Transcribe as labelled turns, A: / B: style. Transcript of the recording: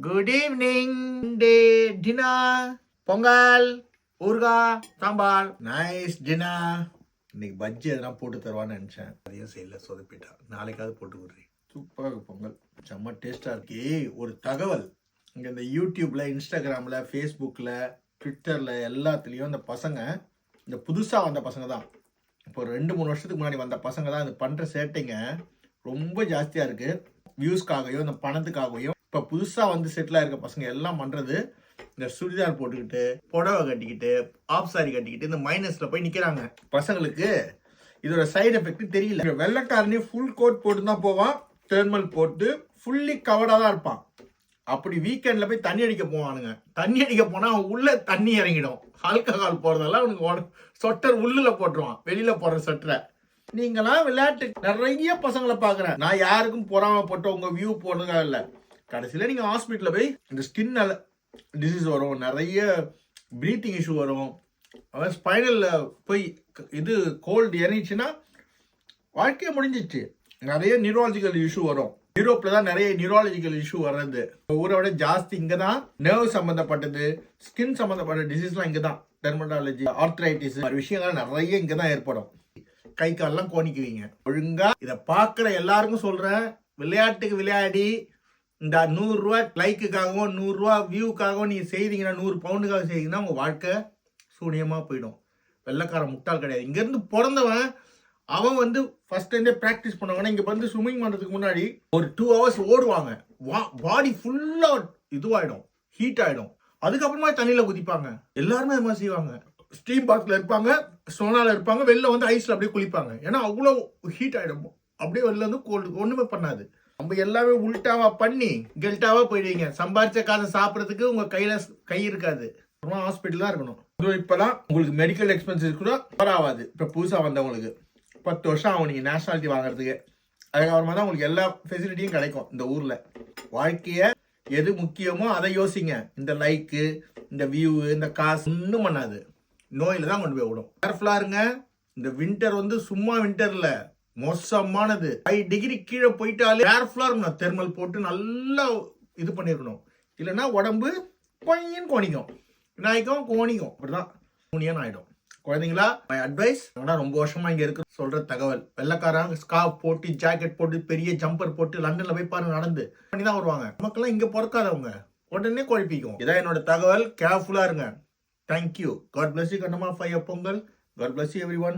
A: Good evening. Day dinner, pongal, ஊறுகாய், sambar, nice dinner. இன்னைக்கு பஜ்ஜி எதனா போட்டு தருவான்னு நினச்சேன். அதையும் செய்யல, சொதப்பிட்டா. நாளைக்காவது போட்டு விடுறேன். சூப்பராக பொங்கல், செம்ம டேஸ்டாக இருக்கே. ஒரு தகவல், இங்கே இந்த யூடியூப்பில், இன்ஸ்டாகிராமில், ஃபேஸ்புக்கில், ட்விட்டரில் எல்லாத்துலேயும் இந்த பசங்க, இந்த புதுசாக வந்த பசங்க தான், இப்போ 2-3 வருஷத்துக்கு முன்னாடி வந்த பசங்க தான் இது பண்ணுற சேட்டைங்க ரொம்ப ஜாஸ்தியாக இருக்குது. வியூஸ்க்காகவும் இந்த பணத்துக்காகவும் இப்போ புதுசாக வந்து செட்டில் ஆகிருக்க பசங்க எல்லாம் பண்ணுறது, இந்த சுடிதார் போட்டுக்கிட்டு, புடவை கட்டிக்கிட்டு, ஆஃப் சாரி கட்டிக்கிட்டு இந்த மைனஸில் போய் நிற்கிறாங்க. பசங்களுக்கு இதோட சைடு எஃபெக்ட் தெரியல. வெள்ளைக்காரனே ஃபுல் கோட் போட்டு தான் போவான், தெர்மல் போட்டு ஃபுல்லி கவர்டாக தான் இருப்பான். அப்படி வீக்கெண்டில் போய் தண்ணி அடிக்க போவானுங்க. தண்ணி அடிக்க போனால் அவன் உள்ளே தண்ணி இறங்கிடும். ஆல்கஹால் போடுறதால அவனுக்கு சொட்டர் உள்ளில் போட்டுருவான், வெளியில் போடுற சொட்டரை. நீங்களாம் விளையாட்டு நிறைய பசங்களை பார்க்குறேன். நான் யாருக்கும் பொறாமப்பட்ட உங்கள் வியூ போடுறதா இல்லை. கடைசியில் நீங்கள் ஹாஸ்பிட்டலில் போய் இந்த ஸ்கின் டிசீஸ் வரும், நிறைய ப்ரீத்திங் இஷ்யூ வரும், ஸ்பைனலில் போய் இது கோல்டு இறங்கிச்சுன்னா வாழ்க்கையை முடிஞ்சிச்சு. நிறைய நியூராலஜிக்கல் இஷ்யூ வரும். யூரோப்பில் தான் நிறைய நியூராலஜிக்கல் இஷ்யூ வர்றது. ஊரை விட ஜாஸ்தி இங்கே தான் நர்வ் சம்மந்தப்பட்டது, ஸ்கின் சம்மந்தப்பட்ட டிசீஸ்லாம் இங்கே தான். டெர்மட்டாலஜி, ஆர்த்ரைட்டிஸ் மாதிரி விஷயங்கள் நிறைய இங்கே தான் ஏற்படும். கை காலெல்லாம் கோணிக்குவீங்க. ஒழுங்கா இதை பார்க்குற எல்லாருக்கும் சொல்கிறேன், விளையாட்டுக்கு விளையாடி இந்த 100 ரூபா லைக்குக்காகவும் 100 ரூபா வியூக்காகவும் நீங்கள் செய்தீங்கன்னா, 100 பவுண்டுக்காக செய்தீங்கன்னா உங்கள் வாழ்க்கை சூனியமாக போயிடும். வெள்ளைக்கார முட்டாள் கிடையாது. இங்கேருந்து பிறந்தவன் அவன் வந்து ஃபர்ஸ்ட் இருந்தே ப்ராக்டிஸ் பண்ணுவாங்கன்னா, இங்கே வந்து ஸ்விம்மிங் பண்ணுறதுக்கு முன்னாடி ஒரு 2 hours ஓடுவாங்க. பாடி ஃபுல்லாக இதுவாகிடும், ஹீட் ஆகிடும். அதுக்கப்புறமா தண்ணியில் குதிப்பாங்க. எல்லாருமே அது மாதிரி செய்வாங்க. ஸ்டீம் பாக்ஸில் இருப்பாங்க, சோனாவில் இருப்பாங்க, வெளில வந்து ஐஸில் அப்படியே குளிப்பாங்க. ஏன்னா அவ்வளோ ஹீட் ஆகிடும். அப்படியே வெளில வந்து கோல்டு ஒன்றுமே பண்ணாது. நம்ம எல்லாமே உல்டாவா பண்ணி கெல்ட்டாவா போயிடுவீங்க. சம்பாரிச்ச காசை சாப்பிட்றதுக்கு உங்கள் கையில் கை இருக்காது. அப்புறமா ஹாஸ்பிட்டல் தான் இருக்கணும். இப்போலாம் உங்களுக்கு மெடிக்கல் எக்ஸ்பென்சஸ் கூட ஆகாது. இப்போ புதுசாக வந்தவங்களுக்கு 10 வருஷம் ஆகும் நீங்கள் நேஷனாலிட்டி வாங்குறதுக்கு. அதுக்கப்புறமா தான் உங்களுக்கு எல்லா ஃபெசிலிட்டியும் கிடைக்கும் இந்த ஊரில். வாழ்க்கையை எது முக்கியமோ அதை யோசிங்க. இந்த லைக்கு, இந்த வியூ, இந்த காசு ஒன்றும் பண்ணாது. நோயில் தான் கொண்டு போய் விடும். கேர்ஃபுல்லாக இருங்க. இந்த வின்டர் வந்து சும்மா வின்டர் இல்லை, மோசமானது. 5 டிகிரி கீழே போயிட்டாலே கேர்ஃபுல்லாக இருக்கணும். தெர்மல் போட்டு நல்லா இது பண்ணியிருக்கணும். இல்லைன்னா உடம்பு கொஞ்சம் கோணிக்கும், விநாயகம் கோணிக்கும், அப்படிதான் கோணியான்னு ஆகிடும். குழந்தைங்களா, மை அட்வைஸ். ரொம்ப வருஷமா இங்கே இருக்கு சொல்ற தகவல். வெள்ளைக்காரங்க ஸ்கார்ஃப் போட்டு, ஜாக்கெட் போட்டு, பெரிய ஜம்பர் போட்டு லண்டன்ல போய் பாருங்க நடந்து பண்ணி தான் வருவாங்க. நமக்கெல்லாம் இங்கே பிறக்காதவங்க உடனே குழப்பிக்கும். இதான் என்னோட தகவல். கேர்ஃபுல்லா இருங்க. Thank you. God bless you. Kannamma five Pongal. God bless you every one.